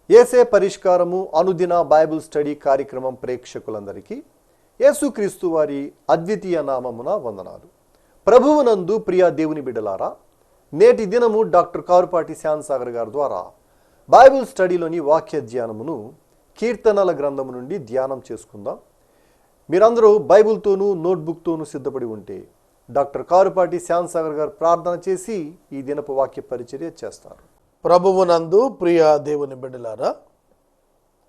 యేసే పరిష్కారము అనుదిన Bible study కార్యక్రమం ప్రేక్షకులందరికీ యేసుక్రీస్తు వారి అద్వితీయ నామమున వందనాలు. ప్రభువునందు ప్రియ దేవుని బిడ్డలారా, నేటి దినము డాక్టర్ కారుపాటి శ్యాన్సాగర్ గారి ద్వారా బైబిల్ స్టడీలోని వాక్య ధ్యానమును కీర్తనల గ్రంథము నుండి ధ్యానం చేసుకుందాం. మీరందరూ బైబిల్తోనూ నోట్బుక్తోనూ సిద్ధపడి ఉంటే డాక్టర్ కారుపాటి శ్యాన్సాగర్ గారు ప్రార్థన చేసి ఈ దినపు వాక్య పరిచర్య చేస్తారు. ప్రభువునందు ప్రియ దేవుని బిడ్డలారా,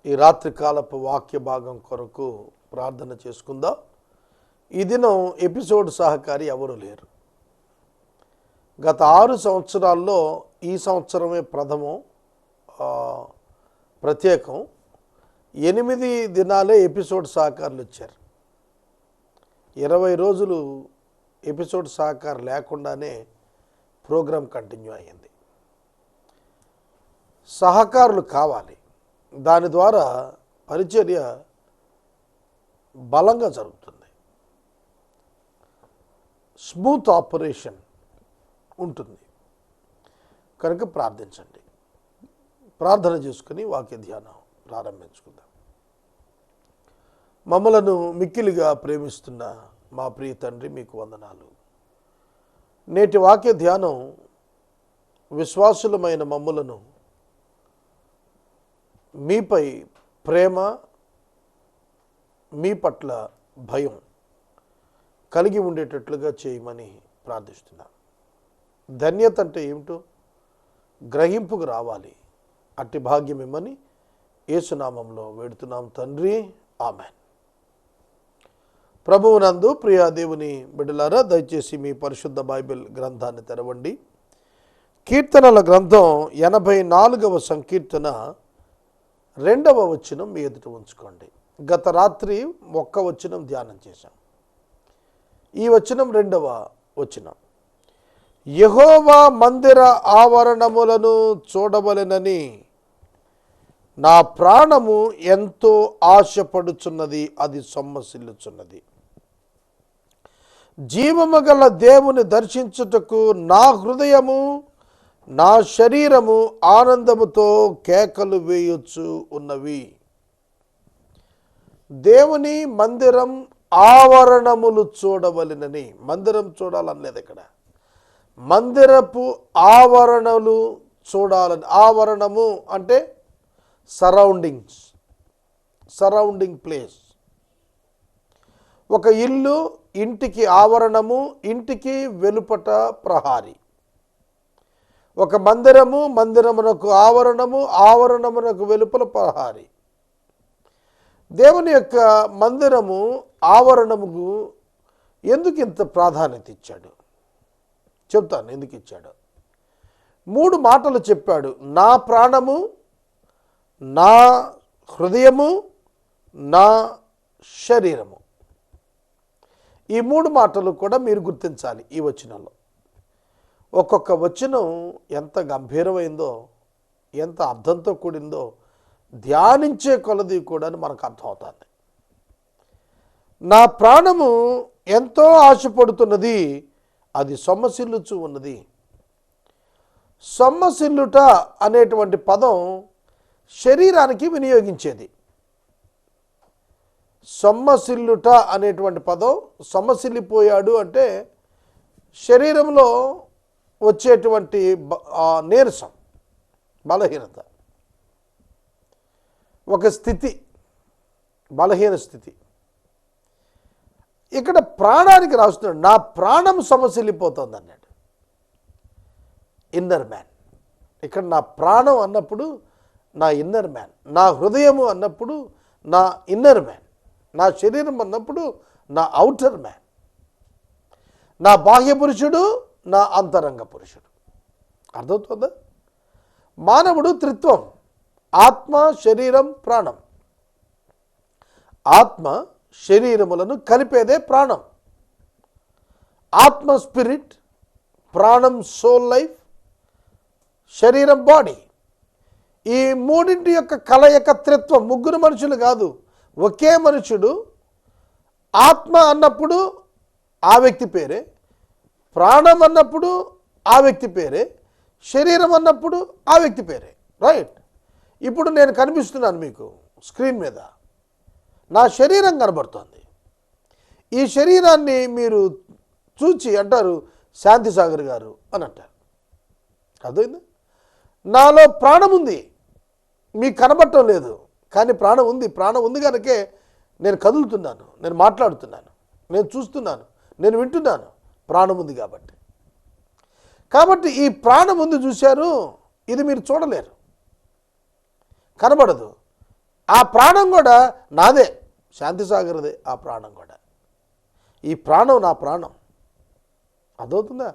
ఈ రాత్రి కాలపు వాక్య భాగం కొరకు ప్రార్థన చేసుకుందాం. ఈ దినం ఎపిసోడ్ సహకారి ఎవరు లేరు. గత 6 సంవత్సరాల్లో ఈ సంవత్సరమే ప్రథమం, ప్రత్యేకం. 8 దినాలే ఎపిసోడ్ సహకారులు వచ్చారు. 20 రోజులు ఎపిసోడ్ సహకారం లేకుండానే ప్రోగ్రాం కంటిన్యూ అయ్యింది. సహకారులు కావాలి. దాని ద్వారా పరిచర్య బలంగా జరుగుతుంది, స్మూత్ ఆపరేషన్ ఉంటుంది. కనుక ప్రార్థించండి. ప్రార్థన చేసుకుని వాక్య ధ్యానం ప్రారంభించుకుందాం. మమ్మలను మిక్కిలిగా ప్రేమిస్తున్న మా ప్రియ తండ్రి, మీకు వందనాలు. నేటి వాక్య ధ్యానం విశ్వాసులమైన మమ్మలను మీపై ప్రేమ, మీ పట్ల భయం కలిగి ఉండేటట్లుగా చేయమని ప్రార్థిస్తున్నాను. ధన్యత అంటే ఏమిటో గ్రహింపుకు రావాలి. అట్టి భాగ్యం ఇమ్మని యేసునామంలో వేడుతున్నాం తండ్రి, ఆమెన్. ప్రభువునందు ప్రియ దేవుని బిడ్డలారా, దయచేసి మీ పరిశుద్ధ బైబిల్ గ్రంథాన్ని తెరవండి. కీర్తనల గ్రంథం 84వ సంకీర్తన 2వ వచనం మీ ఎదుట ఉంచుకోండి. గత రాత్రి 1వ వచనం ధ్యానం చేశాం. ఈ వచనం 2వ వచనం. యెహోవా మందిర ఆవరణములను చూడవలెనని నా ప్రాణము ఎంతో ఆశపడుచున్నది, అది సొమ్మసిల్లుచున్నది. జీవము గల దేవుని దర్శించుటకు నా హృదయము, నా శరీరము ఆనందముతో కేకలు వేయొచ్చు ఉన్నవి. దేవుని మందిరం ఆవరణములు చూడవలెనని, మందిరం చూడాలనలేదు ఇక్కడ, మందిరపు ఆవరణలు చూడాలని. ఆవరణము అంటే సరౌండింగ్స్, సరౌండింగ్ ప్లేస్. ఒక ఇల్లు, ఇంటికి ఆవరణము, ఇంటికి వెలుపట ప్రహారీ. ఒక మందిరము, మందిరమునకు ఆవరణము, ఆవరణమునకు వెలుపల ప్రహారీ. దేవుని యొక్క మందిరము ఆవరణముకు ఎందుకు ఇంత ప్రాధాన్యత ఇచ్చాడు చెప్తాను. ఎందుకు ఇచ్చాడు? 3 మాటలు చెప్పాడు. నా ప్రాణము, నా హృదయము, నా శరీరము. ఈ 3 మాటలు కూడా మీరు గుర్తించాలి. ఈ వచనంలో ఒక్కొక్క వచనం ఎంత గంభీరమైందో, ఎంత అర్థంతో కూడిందో ధ్యానించే కొలది కూడా మనకు అర్థమవుతుంది. నా ప్రాణము ఎంతో ఆశపడుతున్నది, అది సొమ్మసిల్లుచు ఉన్నది. సొమ్మసిల్లుట అనేటువంటి పదం శరీరానికి వినియోగించేది. సొమ్మసిల్లుట అనేటువంటి పదం, సొమ్మసిల్లిపోయాడు అంటే శరీరంలో వచ్చేటువంటి నీరసం, బలహీనత, ఒక స్థితి, బలహీన స్థితి. ఇక్కడ ప్రాణానికి రాస్తున్నాడు, నా ప్రాణం సొమ్మసిల్లిపోతుంది అన్నాడు. Inner man. ఇక్కడ నా ప్రాణం అన్నప్పుడు నా ఇన్నర్ మ్యాన్, నా హృదయము అన్నప్పుడు నా ఇన్నర్ మ్యాన్, నా శరీరం అన్నప్పుడు నా ఔటర్ మ్యాన్, నా బాహ్య పురుషుడు, నా అంతరంగ పురుషుడు. అర్థమవుతుందా? మానవుడు త్రిత్వం, ఆత్మ, శరీరం, ప్రాణం. ఆత్మ శరీరములను కలిపేదే ప్రాణం. ఆత్మ స్పిరిట్, ప్రాణం సోల్ లైఫ్, శరీరం బాడీ. ఈ 3 యొక్క కలయిక త్రిత్వం. 3 మనుషులు కాదు, ఒకే మనుషుడు. ఆత్మ అన్నప్పుడు ఆ వ్యక్తి పేరే, ప్రాణం అన్నప్పుడు ఆ వ్యక్తి పేరే, శరీరం అన్నప్పుడు ఆ వ్యక్తి పేరే. రైట్? ఇప్పుడు నేను కనిపిస్తున్నాను మీకు స్క్రీన్ మీద, నా శరీరం కనబడుతోంది. ఈ శరీరాన్ని మీరు చూచి అంటారు శాంతిసాగర్ గారు అని అంటారు. అర్థమైంది? నాలో ప్రాణం ఉంది, మీకు కనబడటం లేదు, కానీ ప్రాణం ఉంది. ప్రాణం ఉంది కనుకే నేను కదులుతున్నాను, నేను మాట్లాడుతున్నాను, నేను చూస్తున్నాను, నేను వింటున్నాను. ప్రాణం ఉంది కాబట్టి ఈ ప్రాణం ఉంది చూశారు, ఇది మీరు చూడలేరు, కనబడదు. ఆ ప్రాణం కూడా నాదే, శాంతిసాగర్దే. ఆ ప్రాణం కూడా, ఈ ప్రాణం నా ప్రాణం. అదవుతుందా?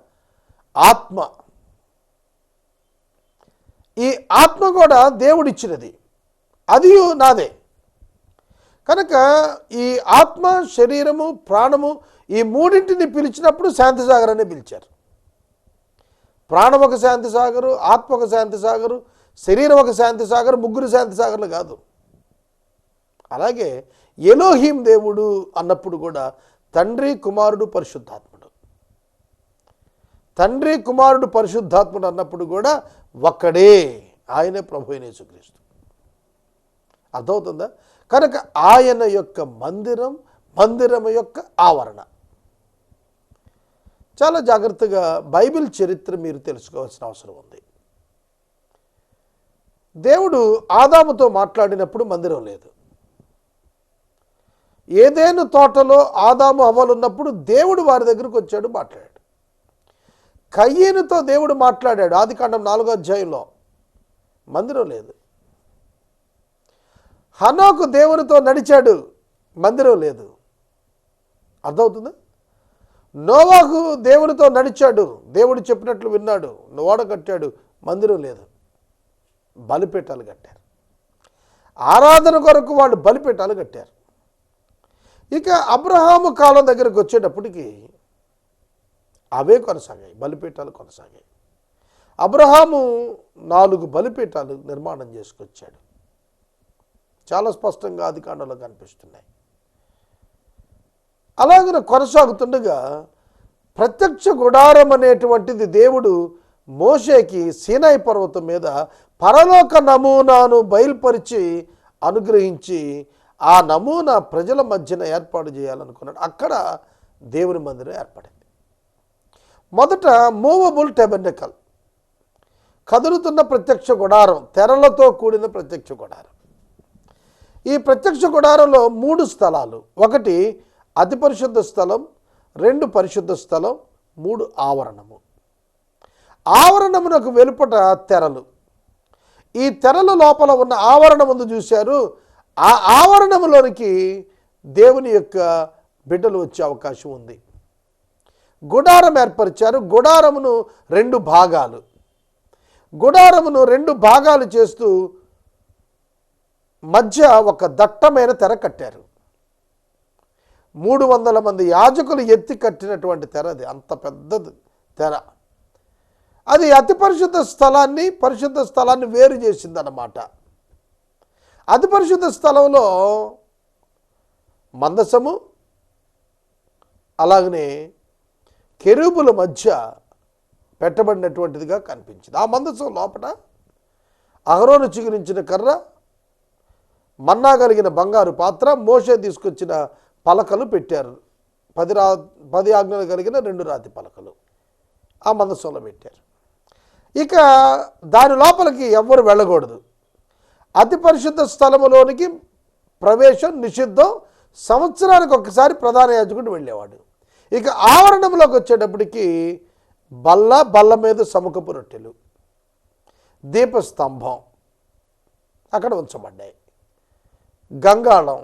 ఆత్మ, ఈ ఆత్మ కూడా దేవుడిచ్చినది, అది నాదే. కనుక ఈ ఆత్మ, శరీరము, ప్రాణము ఈ మూడింటిని పిలిచినప్పుడు శాంతిసాగర్ అనే పిలిచారు. ప్రాణం ఒక శాంతిసాగరు, ఆత్మ ఒక శాంతిసాగరు, శరీరం ఒక శాంతిసాగరు, ముగ్గురు శాంతిసాగర్లు కాదు. అలాగే ఎలోహీం దేవుడు అన్నప్పుడు కూడా తండ్రి, కుమారుడు, పరిశుద్ధాత్ముడు. తండ్రి, కుమారుడు, పరిశుద్ధాత్ముడు అన్నప్పుడు కూడా ఒక్కడే, ఆయనే ప్రభు అయిన యేసుక్రీస్తు. అర్థమవుతుందా? కనుక ఆయన యొక్క మందిరం, మందిరం యొక్క ఆవరణ. చాలా జాగ్రత్తగా బైబిల్ చరిత్ర మీరు తెలుసుకోవాల్సిన అవసరం ఉంది. దేవుడు ఆదాముతో మాట్లాడినప్పుడు మందిరం లేదు. ఏదేను తోటలో ఆదాము హవ్వలు ఉన్నప్పుడు దేవుడు వారి దగ్గరకు వచ్చాడు, మాట్లాడాడు. కయ్యనుతో దేవుడు మాట్లాడాడు, ఆదికాండం 4వ అధ్యాయంలో. మందిరం లేదు. హనోకు దేవునితో నడిచాడు, మందిరం లేదు. అర్థమవుతుందా? నోవాహు దేవునితో నడిచాడు, దేవుడు చెప్పినట్లు విన్నాడు, ఓడ కట్టాడు, మందిరం లేదు. బలిపీఠాలు కట్టారు, ఆరాధన కొరకు వాళ్ళు బలిపీఠాలు కట్టారు. ఇక అబ్రహాము కాలం దగ్గరకు వచ్చేటప్పటికి అవే కొనసాగాయి, బలిపీఠాలు కొనసాగాయి. అబ్రహాము 4 బలిపీఠాలు నిర్మాణం చేసుకొచ్చాడు. చాలా స్పష్టంగా ఆదికాండంలో కనిపిస్తున్నాయి. అలాగే కొనసాగుతుండగా ప్రత్యక్ష గుడారం అనేటువంటిది దేవుడు మోషేకి సీనాయి పర్వతం మీద పరలోక నమూనాను బయలుపరిచి అనుగ్రహించి ఆ నమూనా ప్రజల మధ్యన ఏర్పాటు చేయాలనుకున్నాడు. అక్కడ దేవుని మందిరం ఏర్పడింది. మొదట మూవబుల్ టెబర్నకల్, కదులుతున్న ప్రత్యక్ష గుడారం, తెరలతో కూడిన ప్రత్యక్ష గుడారం. ఈ ప్రత్యక్ష గుడారంలో 3 స్థలాలు, 1 అతి పరిశుద్ధ స్థలం, 2 పరిశుద్ధ స్థలం, 3 ఆవరణము. ఆవరణమునకు వెలుపట తెరలు. ఈ తెరల లోపల ఉన్న ఆవరణ ముందు చూశారు. ఆ ఆవరణములోనికి దేవుని యొక్క బిడ్డలు వచ్చే అవకాశం ఉంది. గుడారం ఏర్పరిచారు. గుడారమును 2 భాగాలు, గుడారమును 2 భాగాలు చేస్తూ మధ్య ఒక దట్టమైన తెర కట్టారు. 300 మంది యాజకులు ఎత్తి కట్టినటువంటి తెర అది, అంత పెద్ద తెర. అది అతి పరిశుద్ధ స్థలాన్ని, పరిశుద్ధ స్థలాన్ని వేరు చేసిందన్నమాట. అతి పరిశుద్ధ స్థలంలో మందసము, అలాగనే కెరూబుల మధ్య పెట్టబడినటువంటిదిగా కనిపించింది. ఆ మందసం లోపల అహరోను చిగురించిన కర్ర, మన్నా కలిగిన బంగారు పాత్ర, మోషే తీసుకొచ్చిన పలకలు పెట్టారు. 10 ఆజ్ఞలు కలిగిన 2 రాతి పలకలు ఆ మందసంలో పెట్టారు. ఇక దాని లోపలికి ఎవ్వరు వెళ్ళకూడదు. అతి పరిశుద్ధ స్థలములోనికి ప్రవేశం నిషిద్ధం. సంవత్సరానికి ఒకసారి ప్రధాన యాజకుడు వెళ్ళేవాడు. ఇక ఆవరణంలోకి వచ్చేటప్పటికి బల్ల మీద సముఖపు రొట్టెలు, దీపస్తంభం అక్కడ ఉంచబడ్డాయి. గంగాళం,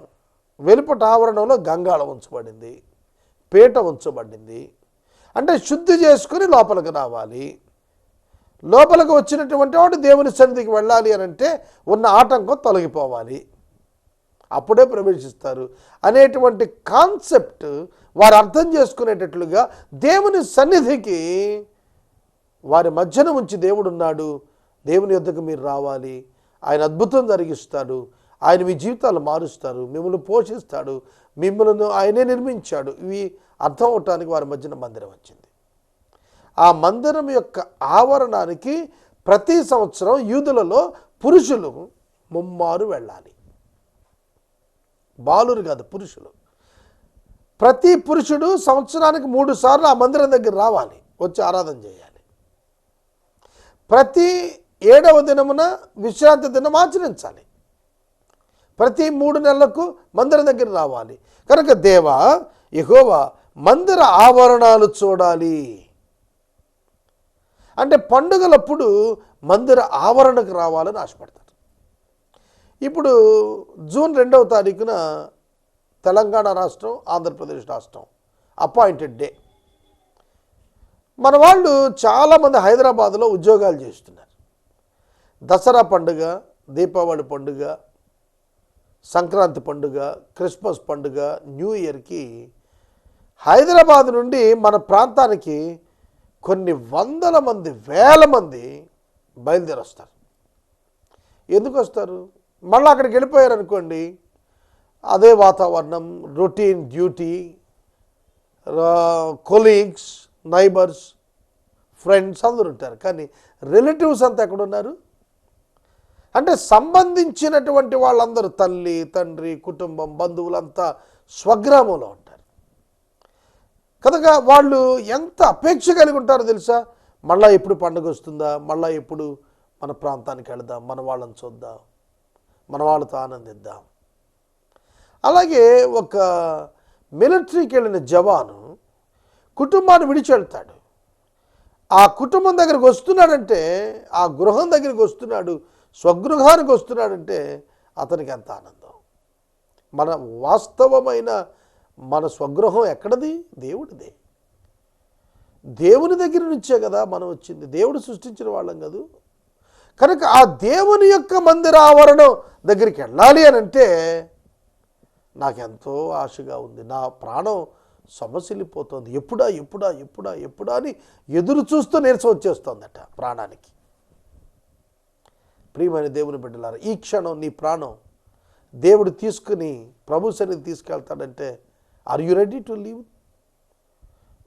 వెలుపట ఆవరణంలో గంగాళం ఉంచబడింది, పీట ఉంచబడింది. అంటే శుద్ధి చేసుకుని లోపలికి రావాలి. లోపలికి వచ్చినటువంటి వాడు దేవుని సన్నిధికి వెళ్ళాలి అని అంటే ఉన్న ఆటంకం తొలగిపోవాలి, అప్పుడే ప్రవేశిస్తారు అనేటువంటి కాన్సెప్ట్ వారు అర్థం చేసుకునేటట్లుగా దేవుని సన్నిధికి వారి మధ్యన ఉంచి దేవుడు ఉన్నాడు, దేవుని యొద్దకు మీరు రావాలి, ఆయన అద్భుతం జరిగిస్తాడు, ఆయన మీ జీవితాలు మారుస్తారు, మిమ్మల్ని పోషిస్తాడు, మిమ్మల్ని ఆయనే నిర్మించాడు. ఇవి అర్థం అవటానికి వారి మధ్యన మందిరం వచ్చింది. ఆ మందిరం యొక్క ఆవరణానికి ప్రతి సంవత్సరం యూదులలో పురుషులు ముమ్మారు వెళ్ళాలి. బాలురు కాదు, పురుషులు. ప్రతి పురుషుడు సంవత్సరానికి 3 సార్లు ఆ మందిరం దగ్గర రావాలి, వచ్చి ఆరాధన చేయాలి. ప్రతి 7వ దినమున విశ్రాంతి దినం ఆచరించాలి. ప్రతి 3 నెలలకు మందిరం దగ్గర రావాలి. కనుక దేవా యెహోవా మందిర ఆవరణాలు చూడాలి అంటే పండుగలప్పుడు మందిర ఆవరణకు రావాలని ఆశపడతారు. ఇప్పుడు జూన్ 2వ తారీఖున తెలంగాణ రాష్ట్రం, ఆంధ్రప్రదేశ్ రాష్ట్రం అపాయింటెడ్ డే. మన వాళ్ళు చాలామంది హైదరాబాద్లో ఉద్యోగాలు చేస్తున్నారు. దసరా పండుగ, దీపావళి పండుగ, సంక్రాంతి పండుగ, క్రిస్మస్ పండుగ, న్యూ ఇయర్కి హైదరాబాద్ నుండి మన ప్రాంతానికి కొన్ని వందల మంది, వేల మంది బయలుదేరి వస్తారు. ఎందుకు వస్తారు? మళ్ళీ అక్కడికి వెళ్ళిపోయారు అనుకోండి, అదే వాతావరణం, routine duty, colleagues, neighbours, friends అందరూ ఉంటారు. కానీ రిలేటివ్స్ అంతా ఎక్కడున్నారు అంటే సంబంధించినటువంటి వాళ్ళందరూ తల్లి, తండ్రి, కుటుంబం, బంధువులంతా స్వగ్రామంలో ఉంటారు. కనుక వాళ్ళు ఎంత అపేక్ష కలిగి ఉంటారో తెలుసా? మళ్ళీ ఎప్పుడు పండుగ వస్తుందా, మళ్ళీ ఎప్పుడు మన ప్రాంతానికి వెళదాం, మన వాళ్ళని చూద్దాం, మన వాళ్ళతో ఆనందిద్దాం. అలాగే ఒక మిలిటరీకి వెళ్ళిన జవాను కుటుంబాన్ని విడిచి వెళ్తాడు. ఆ కుటుంబం దగ్గరికి వస్తున్నాడంటే, ఆ గృహం దగ్గరికి వస్తున్నాడు, స్వగృహానికి వస్తున్నాడంటే అతనికి ఎంత ఆనందం. మన వాస్తవమైన మన స్వగృహం ఎక్కడది? దేవుడిదే. దేవుని దగ్గర నుంచే కదా మనం వచ్చింది, దేవుడు సృష్టించిన వాళ్ళం కదా. కనుక ఆ దేవుని యొక్క మందిర ఆవరణం దగ్గరికి వెళ్ళాలి అని అంటే నాకెంతో ఆశగా ఉంది. నా ప్రాణం సమసిల్లిపోతుంది. ఎప్పుడా ఎప్పుడా ఎప్పుడా ఎప్పుడా అని ఎదురు చూస్తూ నీరసం వచ్చేస్తుందట ప్రాణానికి. ప్రియమైన దేవుని బిడ్డలారా, ఈ క్షణం నీ ప్రాణం దేవుడు తీసుకుని ప్రభు సన్నిధికి తీసుకెళ్తాడంటే are you ready to leave?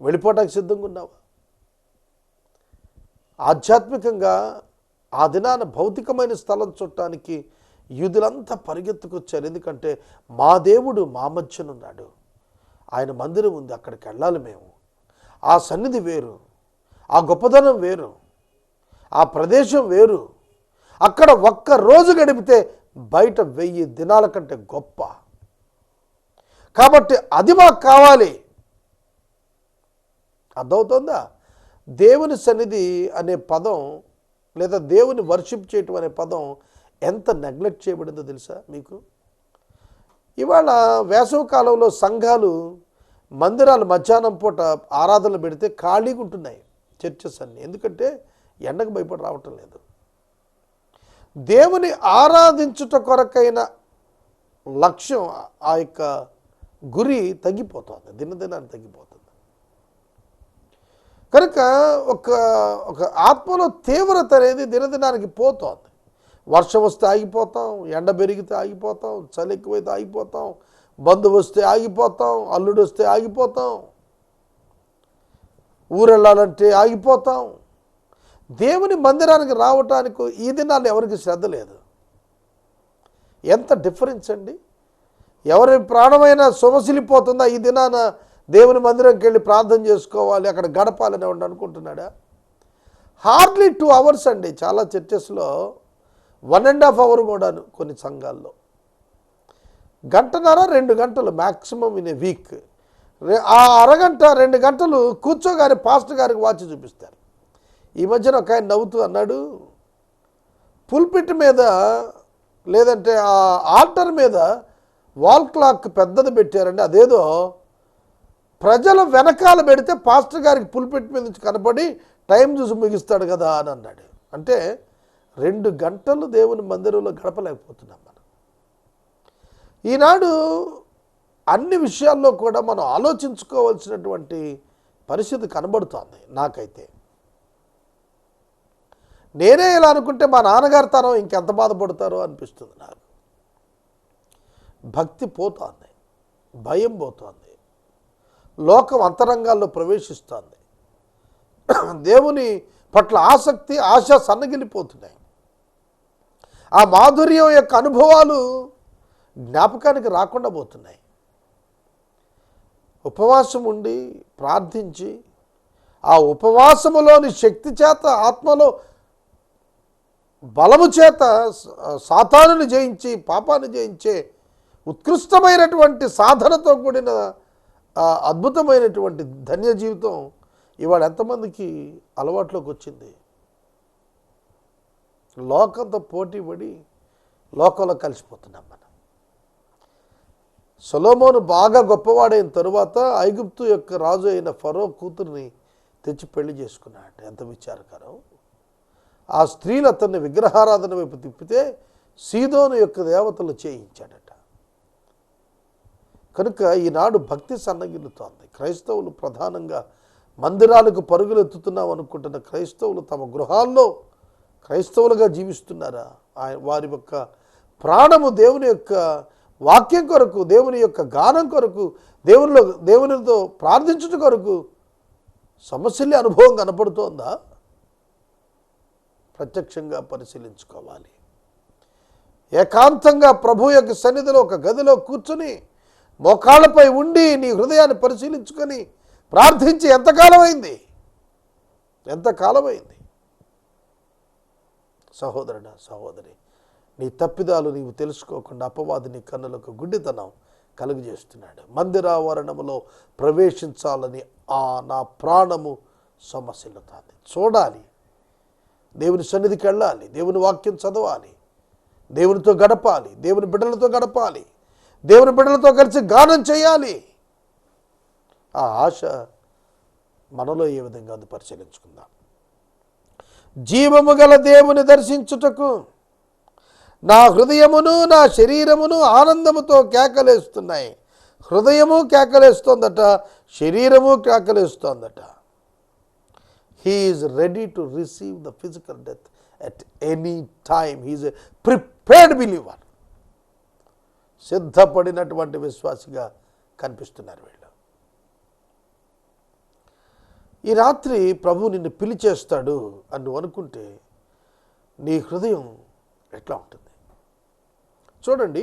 వెళ్ళిపోవటానికి సిద్ధంగా ఉన్నావా? ఆధ్యాత్మికంగా ఆ దినాన భౌతికమైన స్థలం చుట్టానికి యూదులంతా పరిగెత్తుకొచ్చారు. ఎందుకంటే మా దేవుడు మా మధ్యనున్నాడు, ఆయన మందిరం ఉంది, అక్కడికి వెళ్ళాలి మేము. ఆ సన్నిధి వేరు, ఆ గొప్పదనం వేరు, ఆ ప్రదేశం వేరు. అక్కడ ఒక్క రోజు గడిపితే బయట 1000 దినాల కంటే గొప్ప. కాబట్టి అది మాకు కావాలి. అర్థమవుతుందా? దేవుని సన్నిధి అనే పదం లేదా దేవుని వర్షిప్ చేయటం అనే పదం ఎంత నెగ్లెక్ట్ చేయబడిందో తెలుసా మీకు? ఇవాళ వేసవి కాలంలో సంఘాలు మందిరాలు మధ్యాహ్నం పూట ఆరాధనలు పెడితే ఖాళీగా ఉంటున్నాయి చర్చెస్ అన్నీ. ఎందుకంటే ఎండకు భయపడి రావటం లేదు. దేవుని ఆరాధించుట కొరకైన లక్ష్యం, ఆ యొక్క గురి తగ్గిపోతుంది, దినదినాన్ని తగ్గిపోతుంది. కనుక ఒక ఆత్మలో తీవ్రత అనేది దినదినానికి పోతుంది. వర్షం వస్తే ఆగిపోతాం, ఎండ పెరిగితే ఆగిపోతాం, చలి ఎక్కువైతే ఆగిపోతాం, బంధువు వస్తే ఆగిపోతాం, అల్లుడు వస్తే ఆగిపోతాం, ఊరెళ్ళాలంటే ఆగిపోతాం. దేవుని మందిరానికి రావటానికి ఈ దినాల్లో ఎవరికి శ్రద్ధ లేదు. ఎంత డిఫరెన్స్ అండి! ఎవరి ప్రాణమైనా సొమసిలిపోతుందా ఈ దినాన దేవుని మందిరంకి వెళ్ళి ప్రార్థన చేసుకోవాలి, అక్కడ గడపాలని ఎవరు అనుకుంటున్నాడా? హార్డ్లీ 2 hours అండి. చాలా చర్చెస్లో 1.5 hour కూడాను, కొన్ని సంఘాల్లో 1.5-2 గంటలు మ్యాక్సిమం ఇన్ ఏ వీక్. ఆ అరగంట 2 గంటలు కూర్చోగానే పాస్టర్ గారికి వాచి చూపిస్తారు. ఈ మధ్యన ఒక ఆయన నవ్వుతూ అన్నాడు, పుల్పిట్ మీద లేదంటే ఆ ఆల్టర్ మీద వాల్ క్లాక్ పెద్దది పెట్టారండి, అదేదో ప్రజల వెనకాల పెడితే పాస్టర్ గారికి పుల్పిట్ మీద నుంచి కనపడి టైం చూసి ముగిస్తాడు కదా అని అన్నాడు. అంటే 2 గంటలు దేవుని మందిరంలో గడపలేకపోతున్నాం మనం. ఈనాడు అన్ని విషయాల్లో కూడా మనం ఆలోచించుకోవాల్సినటువంటి పరిస్థితి కనబడుతోంది. నాకైతే నేనే ఇలా అనుకుంటే మా నాన్నగారి తరం ఇంకెంత బాధపడతారో అనిపిస్తుంది నాకు. భక్తి పోతోంది, భయం పోతోంది, లోకం అంతరంగాల్లో ప్రవేశిస్తోంది, దేవుని పట్ల ఆసక్తి, ఆశ సన్నగిలిపోతున్నాయి. ఆ మాధుర్యం యొక్క అనుభవాలు జ్ఞాపకానికి రాకుండా పోతున్నాయి. ఉపవాసం ఉండి ప్రార్థించి ఆ ఉపవాసములోని శక్తి చేత, ఆత్మలో బలము చేత సాతానుని జయించి పాపాన్ని జయించే ఉత్కృష్టమైనటువంటి సాధనతో కూడిన అద్భుతమైనటువంటి ధన్య జీవితం ఇవాళ ఎంతమందికి అలవాట్లోకి వచ్చింది? లోకంతో పోటీపడి లోకంలో కలిసిపోతున్నాం మనం. సొలొమోను బాగా గొప్పవాడైన తరువాత ఐగుప్తు యొక్క రాజు అయిన ఫరో కూతుర్ని తెచ్చి పెళ్లి చేసుకున్నాడు. ఎంత విచారకరం! ఆ స్త్రీలు అతన్ని విగ్రహారాధన వైపు తిప్పితే సీదోను యొక్క దేవతలు చేయించాడట. కనుక ఈనాడు భక్తి సన్నగిల్లుతోంది. క్రైస్తవులు ప్రధానంగా మందిరాలకు పరుగులెత్తుతున్నాం అనుకుంటున్న క్రైస్తవులు తమ గృహాల్లో క్రైస్తవులుగా జీవిస్తున్నారా? వారి యొక్క ప్రాణము దేవుని యొక్క వాక్యం కొరకు, దేవుని యొక్క గానం కొరకు, దేవునితో ప్రార్థించుట కొరకు సమస్యలే అనుభవం కనపడుతోందా? ప్రత్యక్షంగా పరిశీలించుకోవాలి. ఏకాంతంగా ప్రభు యొక్క సన్నిధిలో ఒక గదిలో కూర్చుని మోకాళ్ళపై ఉండి నీ హృదయాన్ని పరిశీలించుకొని ప్రార్థించి ఎంతకాలమైంది? సహోదరుడా, సహోదరి, నీ తప్పిదాలు నీవు తెలుసుకోకుండా అపవాది నీ కన్నులకు గుడ్డితనం కలుగజేస్తున్నాడు. మందిరావరణములో ప్రవేశించాలని నా ప్రాణము సమస్యలుతుంది. చూడాలి, దేవుని సన్నిధికి వెళ్ళాలి, దేవుని వాక్యం చదవాలి, దేవునితో గడపాలి, దేవుని బిడ్డలతో గడపాలి, దేవుని బిడ్డలతో కలిసి గానం చేయాలి. ఆ ఆశ మనలో ఏ విధంగా ఉంది పరిశీలించుకుందాం. జీవము గల దేవుని దర్శించుటకు నా హృదయమును నా శరీరమును ఆనందముతో కేకలేస్తున్నాయి. హృదయము కేకలేస్తోందట, శరీరము కేకలేస్తోందట. He is ready to receive the physical death at any time. He is a prepared believer. సిద్ధపడినటువంటి విశ్వాసిగా కనిపిస్తున్నారు వీళ్ళు. ఈ రాత్రి ప్రభు నిన్ను పిలిచేస్తాడు అని నువ్వు అనుకుంటే నీ హృదయం ఎట్లా ఉంటుంది? చూడండి,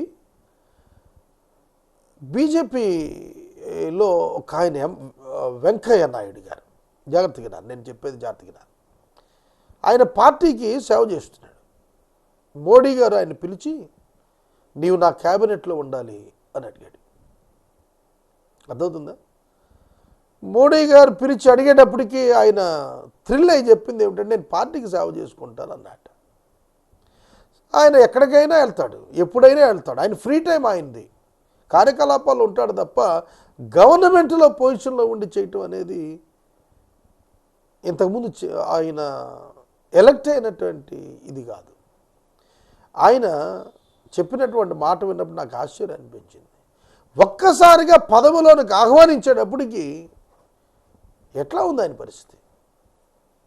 బీజేపీలో ఒక ఆయన వెంకయ్య నాయుడు గారు, జాగ్రత్తగా నేను చెప్పేది జాగ్రత్తగా, ఆయన పార్టీకి సేవ చేస్తున్నాడు. మోడీ గారు ఆయన పిలిచి నీవు నా క్యాబినెట్లో ఉండాలి అని అడిగాడు. అర్థమవుతుందా? మోడీ గారు పిలిచి అడిగేటప్పటికీ ఆయన థ్రిల్ అయి చెప్పింది ఏమిటంటే నేను పార్టీకి సేవ చేసుకుంటాను అన్నట్టు. ఆయన ఎక్కడికైనా వెళ్తాడు, ఎప్పుడైనా వెళ్తాడు, ఆయన ఫ్రీ టైం ఆయనది, కార్యకలాపాలు ఉంటాడు తప్ప గవర్నమెంట్లో పొజిషన్లో ఉండి చేయటం అనేది ఇంతకుముందు ఆయన ఎలక్ట్ అయినటువంటి ఇది కాదు. ఆయన చెప్పినటువంటి మాట విన్నప్పుడు నాకు ఆశ్చర్యం అనిపించింది. ఒక్కసారిగా పదవిలోనికి ఆహ్వానించేటప్పటికి ఎట్లా ఉంది ఆయన పరిస్థితి?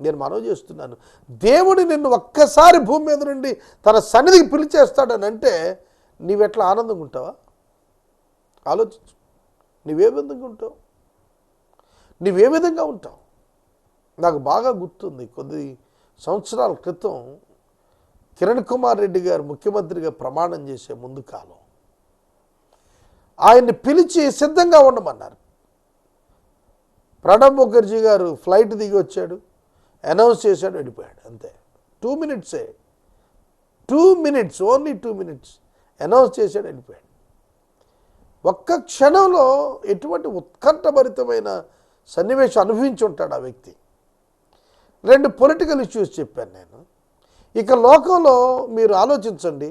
నేను మనవి చేస్తున్నాను, దేవుడు నిన్ను ఒక్కసారి భూమి మీద నుండి తన సన్నిధికి పిలిచేస్తాడని అంటే నీవెట్లా ఆనందంగా ఉంటావా? ఆలోచించు. నువ్వే విధంగా ఉంటావు? నాకు బాగా గుర్తుంది, కొద్ది సంవత్సరాల క్రితం కిరణ్ కుమార్ రెడ్డి గారు ముఖ్యమంత్రిగా ప్రమాణం చేసే ముందు కాలం ఆయన్ని పిలిచి సిద్ధంగా ఉండమన్నారు. ప్రణబ్ ముఖర్జీ గారు ఫ్లైట్ దిగి వచ్చాడు, అనౌన్స్ చేశాడు, వెళ్ళిపోయాడు. అంతే, 2 minutes, 2 minutes, only 2 minutes announce చేశాడు, వెళ్ళిపోయాడు. ఒక్క క్షణంలో ఎటువంటి ఉత్కంఠభరితమైన సన్నివేశం అనుభవించి ఉంటాడు ఆ వ్యక్తి. 2 పొలిటికల్ ఇష్యూస్ చెప్పాను నేను. ఇక లోకంలో మీరు ఆలోచించండి,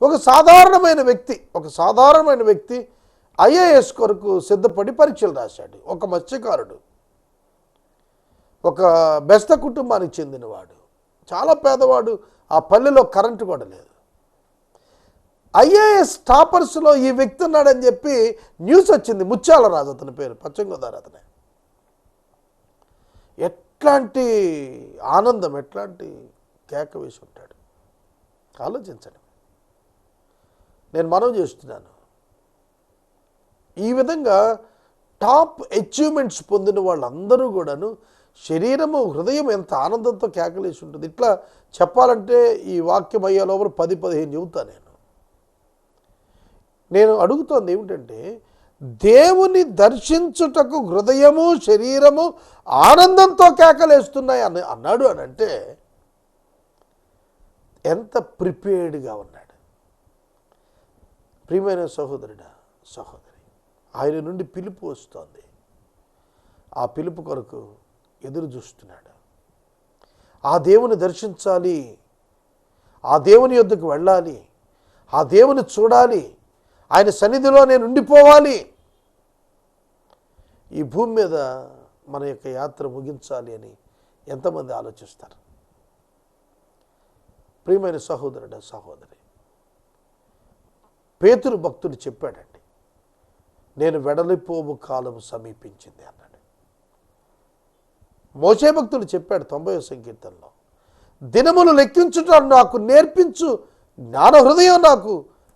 ఒక సాధారణమైన వ్యక్తి ఐఏఎస్ కొరకు సిద్ధపడి పరీక్షలు రాశాడు. ఒక మత్స్యకారుడు, ఒక బెస్త కుటుంబానికి చెందినవాడు, చాలా పేదవాడు, ఆ పల్లెలో కరెంటు కూడా లేదు. ఐఏఎస్ టాపర్స్లో ఈ వ్యక్తి ఉన్నాడని చెప్పి న్యూస్ వచ్చింది. ముత్యాల రాజు అతని పేరు, పశ్చిమ గోదావరి అతనే. ఎట్లాంటి ఆనందం, ఎట్లాంటి కేక వేసి ఉంటాడు ఆలోచించండి. నేను మనవి చేస్తున్నాను, ఈ విధంగా టాప్ అచీవ్మెంట్స్ పొందిన వాళ్ళందరూ కూడాను శరీరము హృదయం ఎంత ఆనందంతో కేకలేసి ఉంటుంది. ఇట్లా చెప్పాలంటే ఈ వాక్యం అయ్యే లోపల 10-15 చెబుతాను. నేను అడుగుతోంది ఏమిటంటే, దేవుని దర్శించుటకు హృదయము శరీరము ఆనందంతో కేకలేస్తున్నాయి అన్నాడు అని అంటే ఎంత ప్రిపేర్డ్గా ఉన్నాడు. ప్రియమైన సహోదరుడా, సహోదరి, ఆయన నుండి పిలుపు వస్తోంది. ఆ పిలుపు కొరకు ఎదురు చూస్తున్నాడు. ఆ దేవుని దర్శించాలి, ఆ దేవుని యొద్దకు వెళ్ళాలి, ఆ దేవుని చూడాలి, ఆయన సన్నిధిలో నేను ఉండిపోవాలి, ఈ భూమి మీద మన యొక్క యాత్ర ముగించాలి అని ఎంతమంది ఆలోచిస్తారు? ప్రియమైన సహోదరుడు, సహోదరి, పేతురు భక్తుడు చెప్పాడండి, నేను వెడలిపోవు కాలం సమీపించింది అన్నాడు. మోషే భక్తుడు చెప్పాడు 90వ సంకీర్తనలో, దినములు లెక్కించుట నాకు నేర్పించు, జ్ఞాన హృదయం నాకు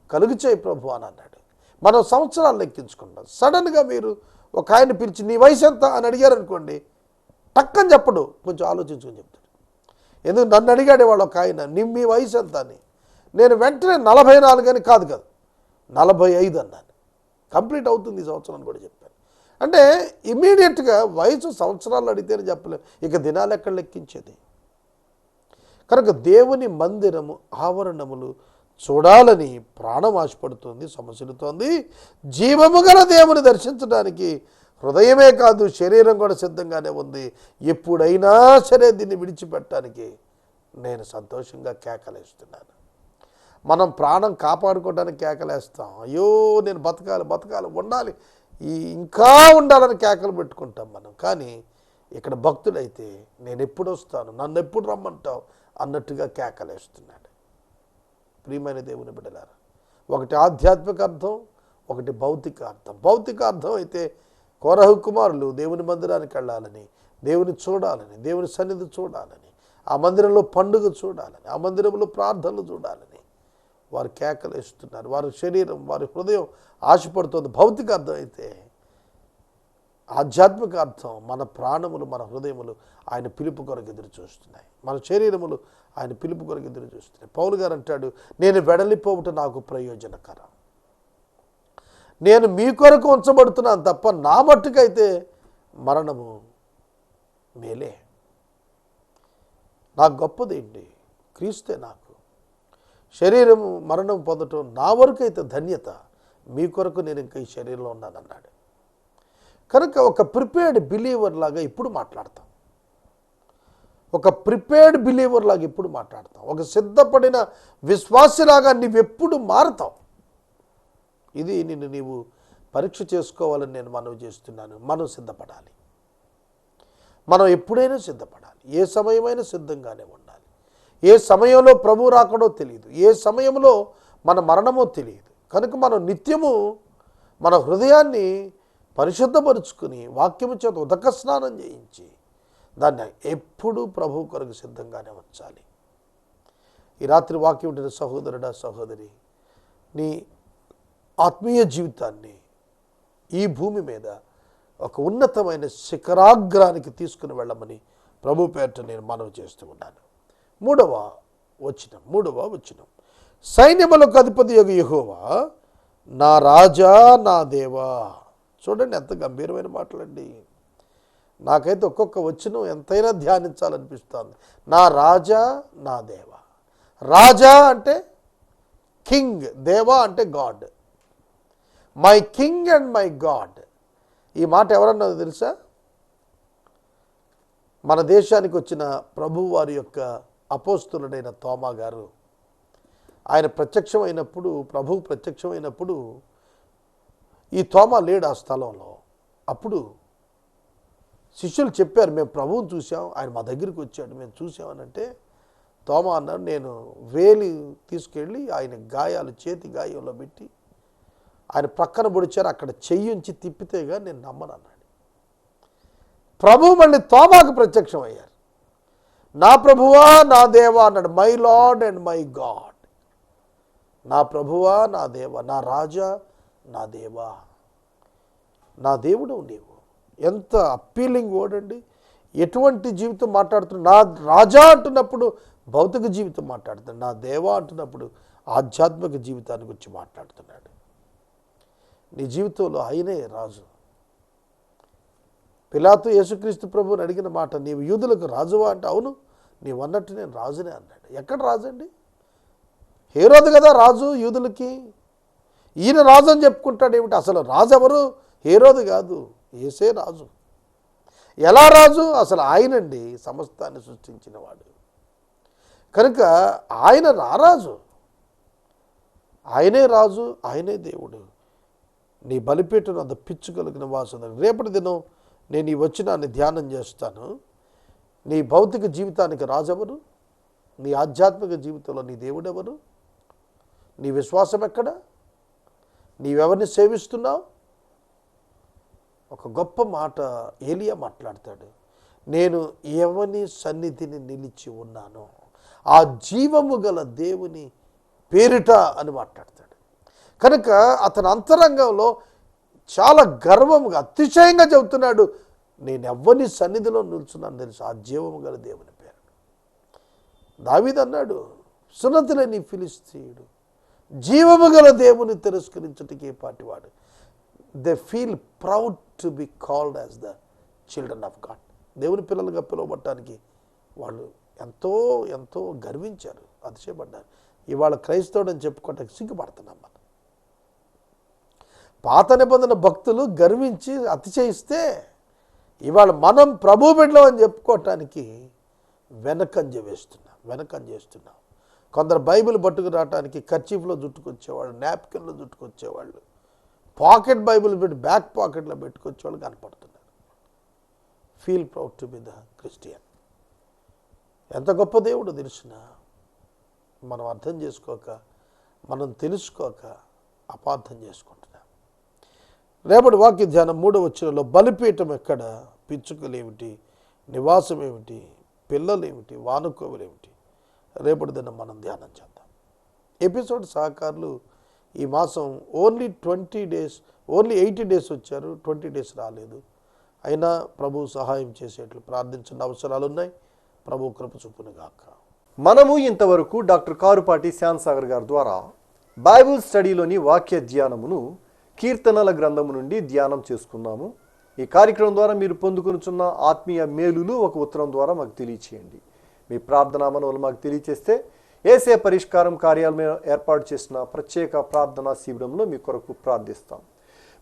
కలుగు చేయి ప్రభు అని అన్నాడు. మనం సంవత్సరాలు లెక్కించుకుంటాం. సడన్గా మీరు ఒక ఆయన పిలిచి నీ వయసు ఎంత అని అడిగారు అనుకోండి, టక్కని చెప్పడు, కొంచెం ఆలోచించుకొని చెప్తాడు. ఎందుకు నన్ను అడిగాడే వాళ్ళు ఒక ఆయన, మీ వయసు ఎంత అని. నేను వెంటనే 44 అని కాదు 45 అన్నాను. కంప్లీట్ అవుతుంది ఈ సంవత్సరం అని కూడా చెప్పాను. అంటే ఇమీడియట్గా వయసు సంవత్సరాలు అడిగితేనే చెప్పలేము, ఇక దినాలు ఎక్కడ లెక్కించేది? కనుక దేవుని మందిరము ఆవరణములు చూడాలని ప్రాణం ఆశపడుతుంది, సమస్యలుతోంది. జీవము గల దేవుని దర్శించడానికి హృదయమే కాదు శరీరం కూడా సిద్ధంగానే ఉంది. ఎప్పుడైనా సరే దీన్ని విడిచిపెట్టడానికి నేను సంతోషంగా కేకలేస్తున్నాను. మనం ప్రాణం కాపాడుకోవడానికి కేకలేస్తాం, అయ్యో నేను బతకాలి ఉండాలి, ఇంకా ఉండాలని కేకలు పెట్టుకుంటాం మనం. కానీ ఇక్కడ భక్తుడైతే నేను ఎప్పుడు వస్తాను, నన్ను ఎప్పుడు రమ్మంటావు అన్నట్టుగా కేకలేస్తున్నాడు. ప్రియమైన దేవుని బిడ్డలారా, ఒకటి ఆధ్యాత్మిక అర్థం, ఒకటి భౌతిక అర్థం. భౌతిక అర్థం అయితే కోరహు కుమారులు దేవుని మందిరానికి వెళ్ళాలని, దేవుని చూడాలని, దేవుని సన్నిధి చూడాలని, ఆ మందిరంలో పండుగ చూడాలని, ఆ మందిరంలో ప్రార్థనలు చూడాలని వారు కేకలేస్తున్నారు. వారి శరీరం, వారి హృదయం ఆశపడుతుంది. భౌతిక అర్థం అయితే, ఆధ్యాత్మిక అర్థం, మన ప్రాణములు, మన హృదయములు ఆయన పిలుపు కొరకు ఎదురు చూస్తున్నాయి. మన శరీరములు ఆయన పిలుపు కొరకు ఎదురు చూస్తున్నాయి. పౌలు గారు అంటాడు, నేను వెడలిపోవుట నాకు ప్రయోజనకరం, నేను మీ కొరకు ఉంచబడుతున్నాను తప్ప నా మట్టుకైతే మరణము మేలే. నాకు గొప్పదేంటి? క్రీస్తే నాకు. శరీరము మరణం పొందటం నా వరకు అయితే ధన్యత, మీ కొరకు నేను ఇంకా ఈ శరీరంలో ఉన్నానన్నాడు. కనుక ఒక ప్రిపేర్డ్ బిలీవర్ లాగా ఇప్పుడు మాట్లాడతాం, ఒక ప్రిపేర్డ్ బిలీవర్ లాగా ఇప్పుడు మాట్లాడతాం, ఒక సిద్ధపడిన విశ్వాసిలాగా నీవెప్పుడు మారుతావు. ఇది నిన్ను నీవు పరీక్ష చేసుకోవాలని నేను మనవి చేస్తున్నాను. మనం సిద్ధపడాలి, మనం ఎప్పుడైనా సిద్ధపడాలి, ఏ సమయమైనా సిద్ధంగానే ఉండాలి. ఏ సమయంలో ప్రభు రాకడో తెలియదు, ఏ సమయంలో మన మరణమో తెలియదు. కనుక మనం నిత్యము మన హృదయాన్ని పరిశుద్ధపరుచుకుని వాక్యము చేత ఉదక స్నానం చేయించి దాన్ని ఎప్పుడూ ప్రభు కొరకు సిద్ధంగానే ఉంచాలి. ఈ రాత్రి వాక్యం ఉంటున్న సహోదరుడా, సహోదరి, నీ ఆత్మీయ జీవితాన్ని ఈ భూమి మీద ఒక ఉన్నతమైన శిఖరాగ్రానికి తీసుకుని వెళ్ళమని ప్రభు పేరిట నేను మనవి చేస్తూ ఉన్నాను. మూడవ వచనం, సైన్యములకు అధిపతి యొగు యెహోవా నా రాజా నా దేవా. చూడండి ఎంత గంభీరమైన మాటలండి. నాకైతే ఒక్కొక్క వచనం ఎంతైనా ధ్యానించాలనిపిస్తుంది. నా రాజా నా దేవా. రాజా అంటే కింగ్, దేవా అంటే God. My king and my God. ఈ మాట ఎవరన్నది తెలుసా? మన దేశానికి వచ్చిన ప్రభు వారి యొక్క అపోస్తులుడైన తోమా గారు. ఆయన ప్రత్యక్షమైనప్పుడు, ప్రభు ప్రత్యక్షమైనప్పుడు ఈ తోమా లేడు ఆ స్థలంలో. అప్పుడు శిష్యులు చెప్పారు, మేము ప్రభువుని చూసాం, ఆయన మా దగ్గరికి వచ్చాడు, మేము చూసామనంటే తోమా అన్నాడు, నేను వేలి తీసుకెళ్ళి ఆయన గాయాలు, చేతి గాయంలో పెట్టి ఆయన ప్రక్కన పొడిచారు, అక్కడ చెయ్యుంచి తిప్పితేగా నేను నమ్మను అన్నాడు. ప్రభు మళ్ళీ తోమాకు ప్రత్యక్షం అయ్యారు. నా ప్రభువా నా దేవా అన్నాడు. My lord and my God. నా ప్రభువా నా దేవా, నా రాజా నా దేవా, నా దేవుడు నీవు. ఎంత అప్పీలింగ్ వర్డ్ అండి. ఎటువంటి జీవితం మాట్లాడుతున్నాడు? నా రాజా అంటున్నప్పుడు భౌతిక జీవితం మాట్లాడుతున్నాడు, నా దేవా అంటున్నప్పుడు ఆధ్యాత్మిక జీవితాన్ని గురించి మాట్లాడుతున్నాడు. నీ జీవితంలో ఆయనే రాజు. పిలాతు యేసుక్రీస్తు ప్రభువుని అడిగిన మాట, నీవు యూదులకు రాజువా అంటే, అవును నీవు అన్నట్టు నేను రాజునే అన్నాడు. ఎక్కడ రాజు అండి? హేరోదు కదా రాజు యూదులకి. ఈయన రాజు అని చెప్పుకుంటాడు ఏమిటి? అసలు రాజు ఎవరు? హేరోదు కాదు, యేసే రాజు. ఎలా రాజు? అసలు ఆయనండి సమస్తాన్ని సృష్టించిన వాడు. కనుక ఆయన రారాజు, ఆయనే రాజు, ఆయనే దేవుడు. నీ బలిపీఠను అంత పిచ్చుకలిగిన వాసన. రేపటి దినం నేను ఈ వచనాన్ని ధ్యానం చేస్తాను. నీ భౌతిక జీవితానికి రాజెవరు? నీ ఆధ్యాత్మిక జీవితంలో నీ దేవుడెవరు? నీ విశ్వాసం ఎక్కడ? నీవెవరిని సేవిస్తున్నావు? ఒక గొప్ప మాట ఏలియా మాట్లాడతాడు. నేను ఎవని సన్నిధిని నిలిచి ఉన్నానో ఆ జీవము గల దేవుని పేరిట అని మాట్లాడతాడు. కనుక అతని అంతరంగంలో చాలా గర్వంగా అతిశయంగా చెబుతున్నాడు, నేను ఎవ్వని సన్నిధిలో నిలుచున్నాను తెలుసు, ఆ జీవము గల దేవుని పేరు. దావీదు అన్నాడు, సున్నతిలేని ఫిలిష్తీయుడు జీవము గల దేవుని తిరస్కరించుటకి ఏ పాటివాడు. They feel proud to be called as the children of God. దేవుని పిల్లలుగా పిలువబడటానికి వాళ్ళు ఎంతో ఎంతో గర్వించారు, అతిశయపడ్డారు. ఇవాళ క్రైస్తవుడని చెప్పుకోవటానికి సిగ్గుపడుతున్నాం మనం. పాత నిబంధన భక్తులు గర్వించి అతిశయిస్తే ఇవాళ మనం ప్రభు బిడ్డలం అని చెప్పుకోవటానికి వెనకంజ చేస్తున్నాం. కొందరు బైబిల్ పట్టుకు రావటానికి కర్చీఫ్లో జుట్టుకొచ్చేవాళ్ళు, నాప్కిన్లో జుట్టుకొచ్చేవాళ్ళు, పాకెట్ బైబిల్ పెట్టి బ్యాక్ పాకెట్లో పెట్టుకొచ్చేవాళ్ళు కనపడుతున్నారు. Feel proud to be the Christian. ఎంత గొప్ప దేవుడు తెలిసిన మనం అర్థం చేసుకోక, మనం తెలుసుకోక అపార్థం చేసుకుంటున్నాం. రేపటి వాక్య ధ్యానం 3వ వచనంలో బలిపీఠం ఎక్కడ, పిచ్చుకలేమిటి, నివాసం ఏమిటి, పిల్లలేమిటి, వానుకోవులేమిటి, రేపటి దినం మనం ధ్యానం చేద్దాం. ఎపిసోడ్ సహకారులు ఈ మాసం ఓన్లీ 80 డేస్ వచ్చారు, 20 డేస్ రాలేదు. అయినా ప్రభు సహాయం చేసేట్లు ప్రార్థించిన అవసరాలు ఉన్నాయి. ప్రభు కృప చూపును గాక. మనము ఇంతవరకు డాక్టర్ కారుపాటి శ్యామ్ గారి ద్వారా బైబిల్ స్టడీలోని వాక్య ధ్యానమును కీర్తనల గ్రంథము నుండి ధ్యానం చేసుకున్నాము. ఈ కార్యక్రమం ద్వారా మీరు పొందుకొనుచున్న ఆత్మీయ మేలులు ఒక ఉత్తరం ద్వారా మాకు తెలియచేయండి. మీ ప్రార్థనా మనవులు మాకు తెలియచేస్తే ఏసే పరిష్కారం కార్యాలయం ఏర్పాటు చేసిన ప్రత్యేక ప్రార్థనా శిబిరంలో మీ కొరకు ప్రార్థిస్తాం.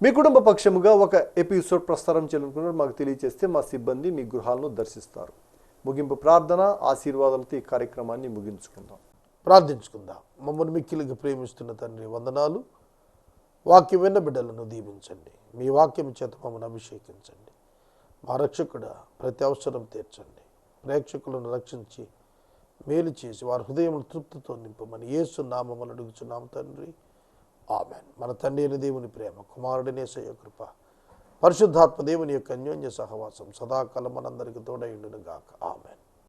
మీ కుటుంబ పక్షముగా ఒక ఎపిసోడ్ ప్రసారం చేయాలనుకున్న మాకు తెలియచేస్తే మా సిబ్బంది మీ గృహాలను దర్శిస్తారు. ముగింపు ప్రార్థన ఆశీర్వాదాలతో ఈ కార్యక్రమాన్ని ముగించుకుందాం. ప్రార్థించుకుందాం. మమ్మల్ని మిక్కిలిగా ప్రేమిస్తున్న తండ్రి వందనాలు. వాక్యం విన్న బిడ్డలను దీవించండి. మీ వాక్యం చేత మమ్మల్ని అభిషేకించండి. మా రక్షకుడా ప్రతి అవసరం తీర్చండి. ప్రేక్షకులను రక్షించి మేలు చేసి వారి హృదయం తృప్తితో నింపమని యేసు నామమున అడుగుచున్నాము తండ్రి, ఆమేన్. మన తండ్రి అయిన దేవుని ప్రేమ, కుమారుడిని యేసయ్య కృప, పరిశుద్ధాత్మ దేవుని యొక్క అన్యోన్య సహవాసం సదాకాలం మనందరికీ తోడై ఉండును గాక. ఆమేన్.